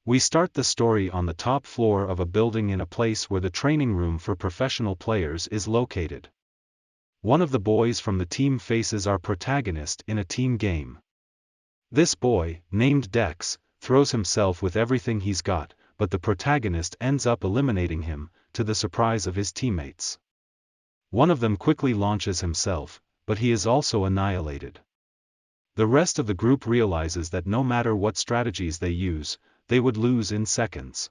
We start the story on the top floor of a building in a place where the training room for professional players is located. One of the boys from the team faces our protagonist in a team game. This boy, named Dex, throws himself with everything he's got, but the protagonist ends up eliminating him, to the surprise of his teammates. One of them quickly launches himself, but he is also annihilated. The rest of the group realizes that no matter what strategies they use, they would lose in seconds.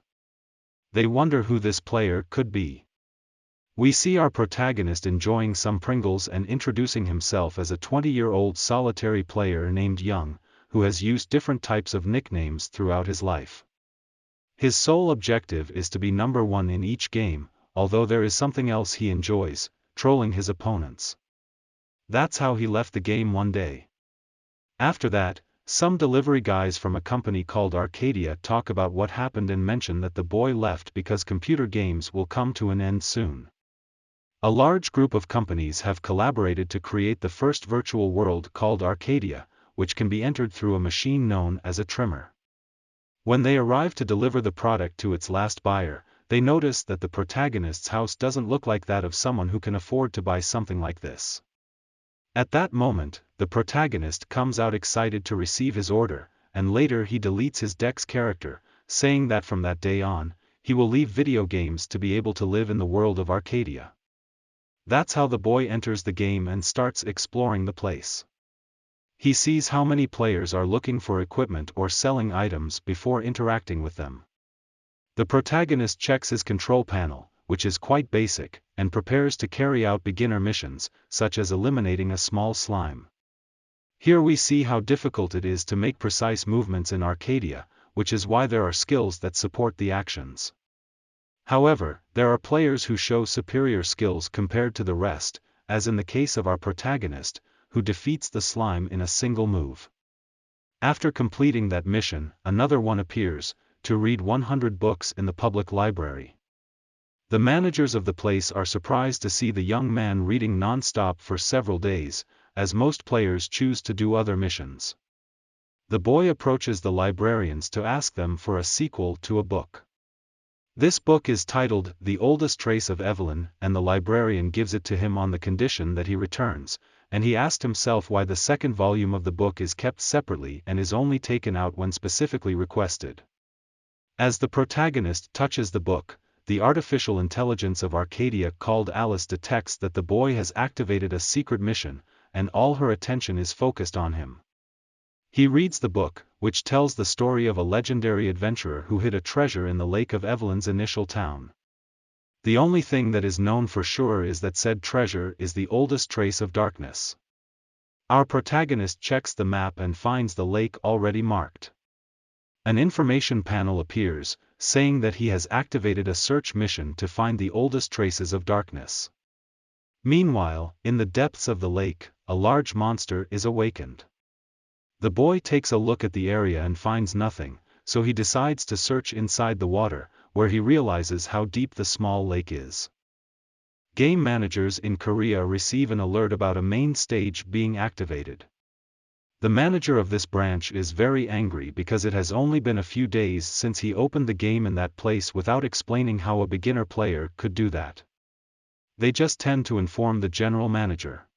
They wonder who this player could be. We see our protagonist enjoying some Pringles and introducing himself as a 20-year-old solitary player named Young, who has used different types of nicknames throughout his life. His sole objective is to be number one in each game, although there is something else he enjoys, trolling his opponents. That's how he left the game one day. After that, some delivery guys from a company called Arcadia talk about what happened and mention that the boy left because computer games will come to an end soon. A large group of companies have collaborated to create the first virtual world called Arcadia, which can be entered through a machine known as a trimmer. When they arrive to deliver the product to its last buyer, they notice that the protagonist's house doesn't look like that of someone who can afford to buy something like this. At that moment, the protagonist comes out excited to receive his order, and later he deletes his Dex character, saying that from that day on, he will leave video games to be able to live in the world of Arcadia. That's how the boy enters the game and starts exploring the place. He sees how many players are looking for equipment or selling items before interacting with them. The protagonist checks his control panel, which is quite basic, and prepares to carry out beginner missions, such as eliminating a small slime. Here we see how difficult it is to make precise movements in Arcadia, which is why there are skills that support the actions. However, there are players who show superior skills compared to the rest, as in the case of our protagonist, who defeats the slime in a single move. After completing that mission, another one appears, to read 100 books in the public library. The managers of the place are surprised to see the young man reading non-stop for several days, as most players choose to do other missions. The boy approaches the librarians to ask them for a sequel to a book. This book is titled The Oldest Trace of Evelyn, and the librarian gives it to him on the condition that he returns, and he asked himself why the second volume of the book is kept separately and is only taken out when specifically requested. As the protagonist touches the book, the artificial intelligence of Arcadia called Alice detects that the boy has activated a secret mission, and all her attention is focused on him. He reads the book, which tells the story of a legendary adventurer who hid a treasure in the lake of Evelyn's initial town. The only thing that is known for sure is that said treasure is the oldest trace of darkness. Our protagonist checks the map and finds the lake already marked. An information panel appears, saying that he has activated a search mission to find the oldest traces of darkness. Meanwhile, in the depths of the lake, a large monster is awakened. The boy takes a look at the area and finds nothing, so he decides to search inside the water, where he realizes how deep the small lake is. Game managers in Korea receive an alert about a main stage being activated. The manager of this branch is very angry because it has only been a few days since he opened the game in that place without explaining how a beginner player could do that. They just tend to inform the general manager.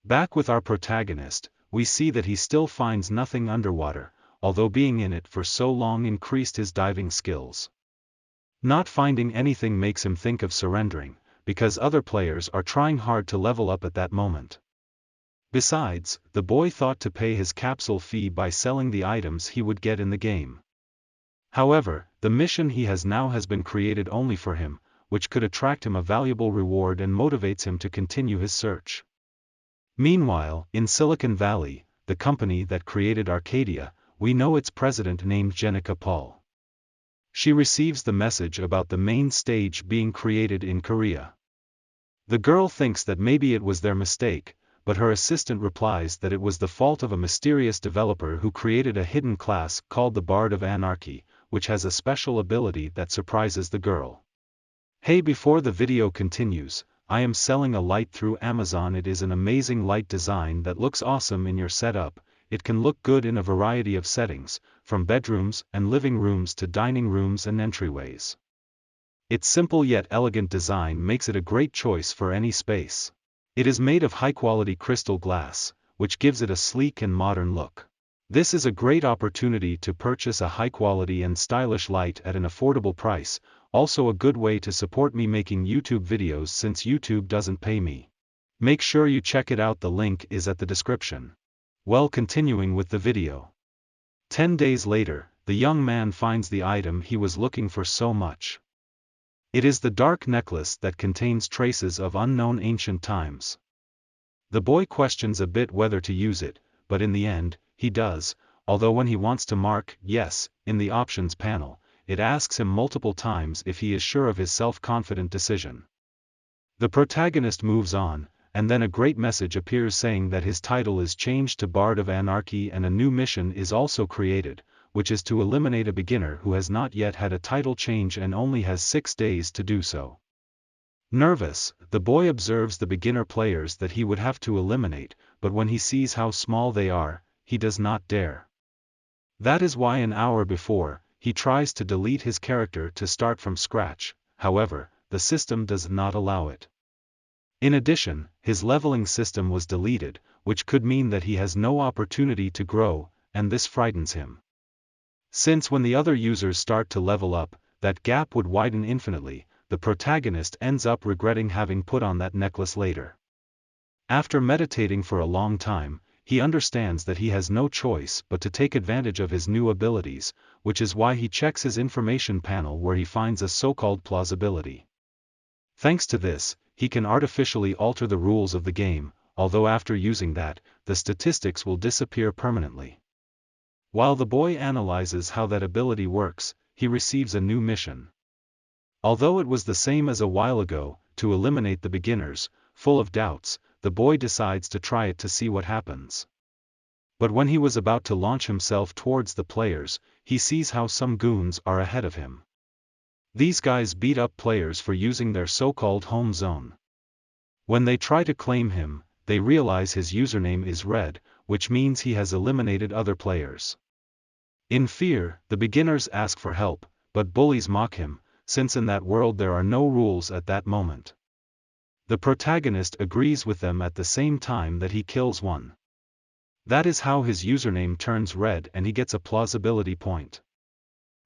Back with our protagonist, we see that he still finds nothing underwater, although being in it for so long increased his diving skills. Not finding anything makes him think of surrendering, because other players are trying hard to level up at that moment. Besides, the boy thought to pay his capsule fee by selling the items he would get in the game. However, the mission he has now has been created only for him, which could attract him a valuable reward and motivates him to continue his search. Meanwhile, in Silicon Valley, the company that created Arcadia, we know its president named Jenica Paul. She receives the message about the main stage being created in Korea. The girl thinks that maybe it was their mistake, but her assistant replies that it was the fault of a mysterious developer who created a hidden class called the Bard of Anarchy, which has a special ability that surprises the girl. Hey, before the video continues, I am selling a light through Amazon. It is an amazing light design that looks awesome in your setup. it can look good in a variety of settings, from bedrooms and living rooms to dining rooms and entryways. Its simple yet elegant design makes it a great choice for any space. It is made of high-quality crystal glass, which gives it a sleek and modern look. This is a great opportunity to purchase a high-quality and stylish light at an affordable price, also a good way to support me making YouTube videos since YouTube doesn't pay me. Make sure you check it out, the link is at the description. Well, continuing with the video. 10 days later, the young man finds the item he was looking for so much. It is the dark necklace that contains traces of unknown ancient times. The boy questions a bit whether to use it, but in the end, he does, although when he wants to mark yes in the options panel, it asks him multiple times if he is sure of his self-confident decision. The protagonist moves on, and then a great message appears saying that his title is changed to Bard of Anarchy and a new mission is also created, which is to eliminate a beginner who has not yet had a title change and only has 6 days to do so. Nervous, the boy observes the beginner players that he would have to eliminate, but when he sees how small they are, he does not dare. That is why an hour before, he tries to delete his character to start from scratch, however, the system does not allow it. In addition, his leveling system was deleted, which could mean that he has no opportunity to grow, and this frightens him. Since when the other users start to level up, that gap would widen infinitely, the protagonist ends up regretting having put on that necklace later. After meditating for a long time, he understands that he has no choice but to take advantage of his new abilities, which is why he checks his information panel where he finds a so-called plausibility. Thanks to this, he can artificially alter the rules of the game, although after using that, the statistics will disappear permanently. While the boy analyzes how that ability works, he receives a new mission. Although it was the same as a while ago, to eliminate the beginners, full of doubts, the boy decides to try it to see what happens. But when he was about to launch himself towards the players, he sees how some goons are ahead of him. These guys beat up players for using their so-called home zone. When they try to claim him, they realize his username is red, which means he has eliminated other players. In fear, the beginners ask for help, but bullies mock him, since in that world there are no rules at that moment. The protagonist agrees with them at the same time that he kills one. That is how his username turns red and he gets a plausibility point.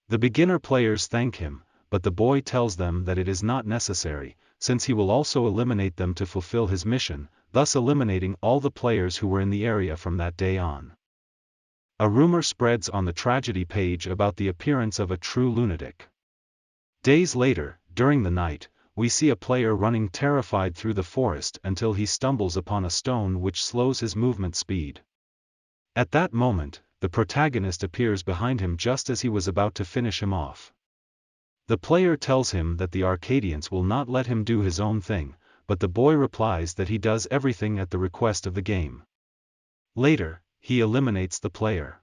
The beginner players thank him, but the boy tells them that it is not necessary, since he will also eliminate them to fulfill his mission, thus eliminating all the players who were in the area from that day on. A rumor spreads on the tragedy page about the appearance of a true lunatic. Days later, during the night, we see a player running terrified through the forest until he stumbles upon a stone which slows his movement speed. At that moment, the protagonist appears behind him just as he was about to finish him off. The player tells him that the Arcadians will not let him do his own thing, but the boy replies that he does everything at the request of the game. Later, he eliminates the player.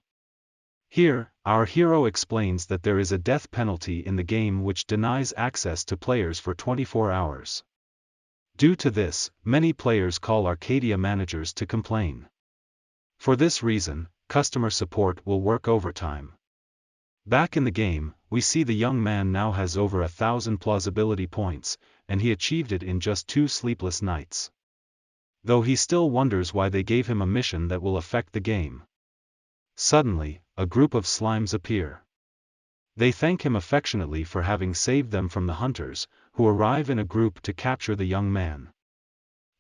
Here, our hero explains that there is a death penalty in the game which denies access to players for 24 hours. Due to this, many players call Arcadia managers to complain. For this reason, customer support will work overtime. Back in the game, we see the young man now has over 1,000 plausibility points, and he achieved it in just 2 sleepless nights. Though he still wonders why they gave him a mission that will affect the game. Suddenly, a group of slimes appear. They thank him affectionately for having saved them from the hunters, who arrive in a group to capture the young man.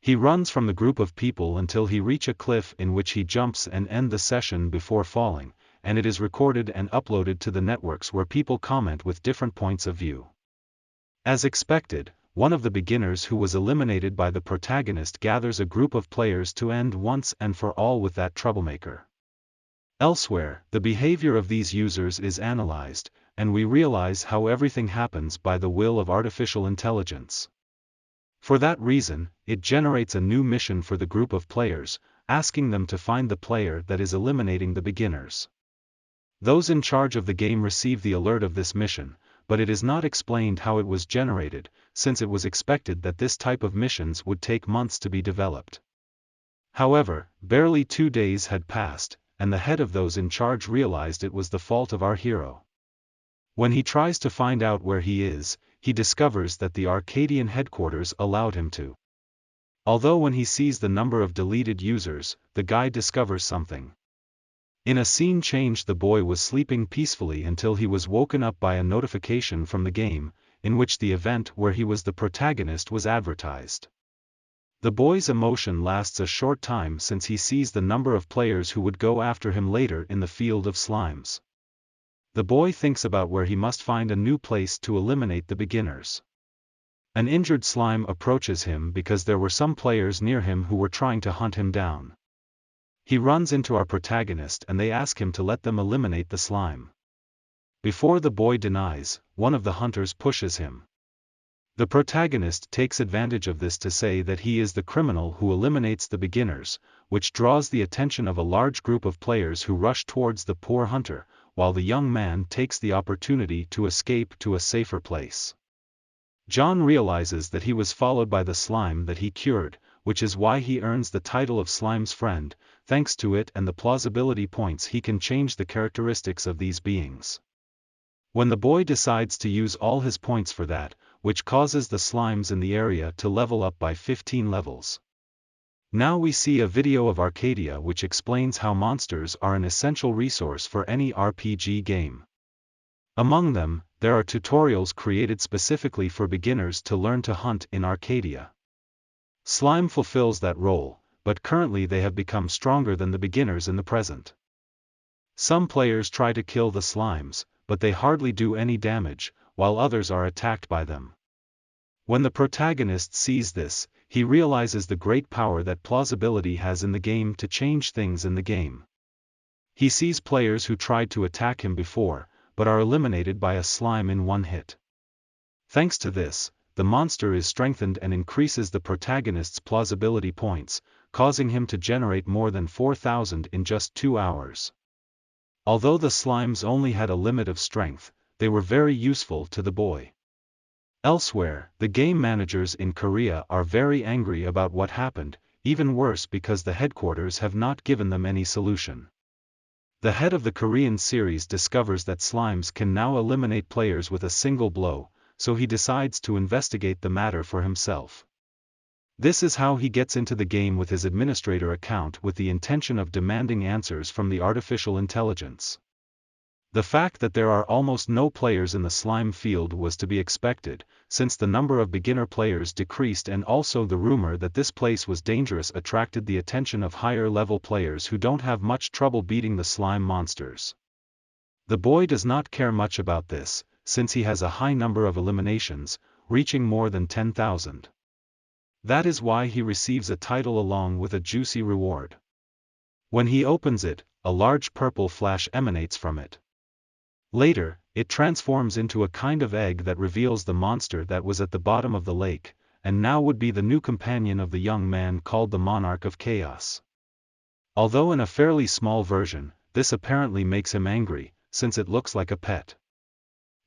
He runs from the group of people until he reaches a cliff in which he jumps and ends the session before falling, and it is recorded and uploaded to the networks where people comment with different points of view. As expected, one of the beginners who was eliminated by the protagonist gathers a group of players to end once and for all with that troublemaker. Elsewhere, the behavior of these users is analyzed, and we realize how everything happens by the will of artificial intelligence. For that reason, it generates a new mission for the group of players, asking them to find the player that is eliminating the beginners. Those in charge of the game receive the alert of this mission, but it is not explained how it was generated, since it was expected that this type of missions would take months to be developed. However, barely 2 days had passed, and the head of those in charge realized it was the fault of our hero. When he tries to find out where he is, he discovers that the Arcadian headquarters allowed him to. Although when he sees the number of deleted users, the guy discovers something. In a scene change, the boy was sleeping peacefully until he was woken up by a notification from the game, in which the event where he was the protagonist was advertised. The boy's emotion lasts a short time since he sees the number of players who would go after him later in the field of slimes. The boy thinks about where he must find a new place to eliminate the beginners. An injured slime approaches him because there were some players near him who were trying to hunt him down. He runs into our protagonist and they ask him to let them eliminate the slime. Before the boy denies, one of the hunters pushes him. The protagonist takes advantage of this to say that he is the criminal who eliminates the beginners, which draws the attention of a large group of players who rush towards the poor hunter, while the young man takes the opportunity to escape to a safer place. John realizes that he was followed by the slime that he cured, which is why he earns the title of Slime's friend. Thanks to it and the plausibility points, he can change the characteristics of these beings. When the boy decides to use all his points for that, which causes the slimes in the area to level up by 15 levels. Now we see a video of Arcadia which explains how monsters are an essential resource for any RPG game. Among them, there are tutorials created specifically for beginners to learn to hunt in Arcadia. Slime fulfills that role, but currently they have become stronger than the beginners in the present. Some players try to kill the slimes, but they hardly do any damage, while others are attacked by them. When the protagonist sees this, he realizes the great power that plausibility has in the game to change things in the game. He sees players who tried to attack him before, but are eliminated by a slime in one hit. Thanks to this, the monster is strengthened and increases the protagonist's plausibility points, causing him to generate more than 4,000 in just 2 hours. Although the slimes only had a limit of strength, they were very useful to the boy. Elsewhere, the game managers in Korea are very angry about what happened, even worse because the headquarters have not given them any solution. The head of the Korean series discovers that slimes can now eliminate players with a single blow, so he decides to investigate the matter for himself. This is how he gets into the game with his administrator account with the intention of demanding answers from the artificial intelligence. The fact that there are almost no players in the slime field was to be expected, since the number of beginner players decreased, and also the rumor that this place was dangerous attracted the attention of higher-level players who don't have much trouble beating the slime monsters. The boy does not care much about this, since he has a high number of eliminations, reaching more than 10,000. That is why he receives a title along with a juicy reward. When he opens it, a large purple flash emanates from it. Later, it transforms into a kind of egg that reveals the monster that was at the bottom of the lake, and now would be the new companion of the young man called the Monarch of Chaos. Although in a fairly small version, this apparently makes him angry, since it looks like a pet.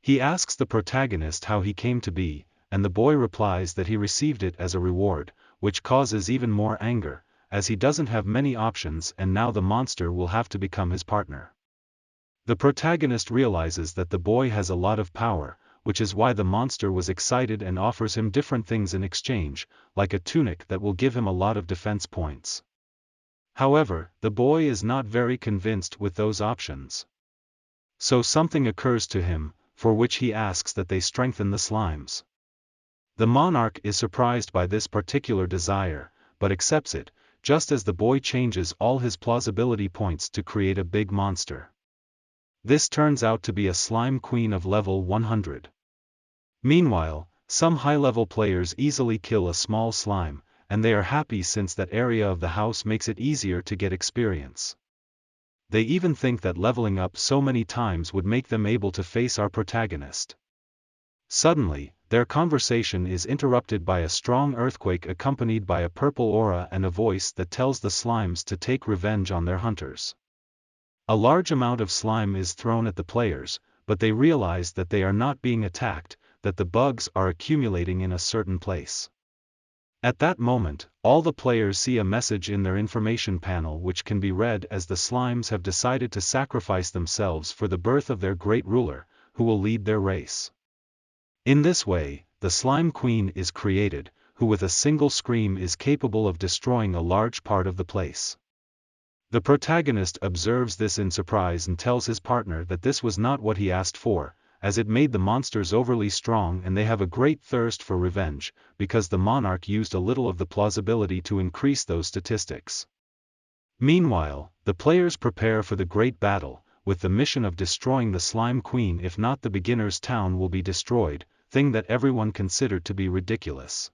He asks the protagonist how he came to be, and the boy replies that he received it as a reward, which causes even more anger, as he doesn't have many options and now the monster will have to become his partner. The protagonist realizes that the boy has a lot of power, which is why the monster was excited and offers him different things in exchange, like a tunic that will give him a lot of defense points. However, the boy is not very convinced with those options. So something occurs to him, for which he asks that they strengthen the slimes. The monarch is surprised by this particular desire, but accepts it, just as the boy changes all his plausibility points to create a big monster. This turns out to be a slime queen of level 100. Meanwhile, some high-level players easily kill a small slime, and they are happy since that area of the house makes it easier to get experience. They even think that leveling up so many times would make them able to face our protagonist. Suddenly, their conversation is interrupted by a strong earthquake accompanied by a purple aura and a voice that tells the slimes to take revenge on their hunters. A large amount of slime is thrown at the players, but they realize that they are not being attacked, that the bugs are accumulating in a certain place. At that moment, all the players see a message in their information panel which can be read as the slimes have decided to sacrifice themselves for the birth of their great ruler, who will lead their race. In this way, the slime queen is created, who with a single scream is capable of destroying a large part of the place. The protagonist observes this in surprise and tells his partner that this was not what he asked for, as it made the monsters overly strong and they have a great thirst for revenge, because the monarch used a little of the plausibility to increase those statistics. Meanwhile, the players prepare for the great battle, with the mission of destroying the slime queen. If not, the beginner's town will be destroyed, thing that everyone considered to be ridiculous.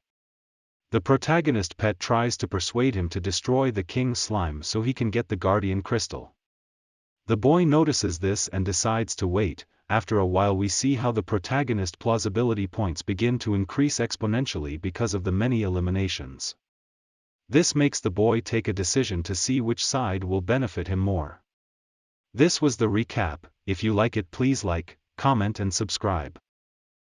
The protagonist pet tries to persuade him to destroy the king slime so he can get the guardian crystal. The boy notices this and decides to wait. After a while we see how the protagonist plausibility points begin to increase exponentially because of the many eliminations. This makes the boy take a decision to see which side will benefit him more. This was the recap. If you like it, please like, comment and subscribe.